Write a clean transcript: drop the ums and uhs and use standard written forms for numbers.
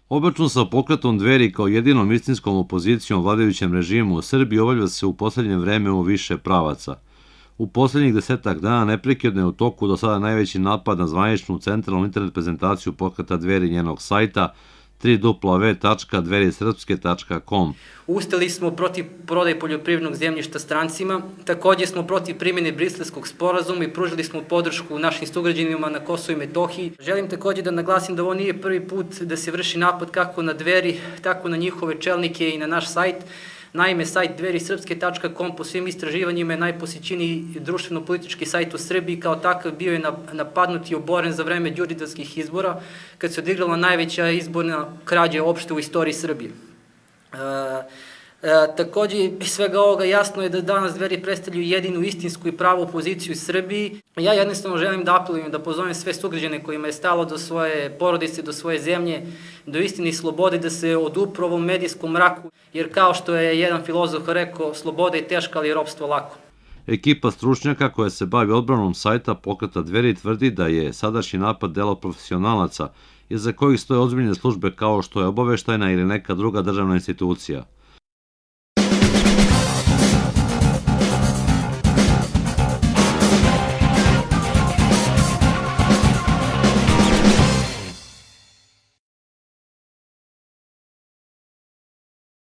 Obračun sa pokretom Dveri kao jedinom istinskom opozicijom vladajućem režimu u Srbiji obavlja se u poslednje vreme u više pravaca. U poslednjih 10 dana neprekidno je u toku do sada najveći napad na zvaničnu centralnu internet prezentaciju pokreta Dveri njenog sajta www.dverisrpske.com. Ustali smo protiv prodaje poljoprivrednog zemljišta strancima, takođe smo protiv primjene Briselskog sporazuma i pružili smo podršku našim sugrađanima na Kosovu i Metohiji. Želim takođe da naglasim da ovo nije prvi put da se vrši napad kako na Dveri, tako na njihove čelnike i na naš sajt. Naime, sajt dverisrpske.com po svim istraživanjima je najposećeniji društveno-politički sajt u Srbiji, kao takav bio je napadnut i oboren za vreme đurđevdanskih izbora, kad se odigrala najveća izborna krađa uopšte u istoriji Srbije. Takođe, iz svega ovoga jasno je da danas Dveri predstavljaju jedinu istinsku i pravu opoziciju u Srbiji. Ja jednostavno želim da apelujem, da pozovem sve sugrađane kojima je stalo do svoje porodice, do svoje zemlje, do istine i slobode, da se odupru ovom medijskom mraku, jer kao što je jedan filozof rekao, sloboda je teška, ali je ropstvo lako. Ekipa stručnjaka koja se bavi odbranom sajta pokreta Dveri tvrdi da je sadašnji napad delo profesionalaca, iza kojih stoje ozbiljne službe kao što je obaveštajna ili neka druga državna institucija.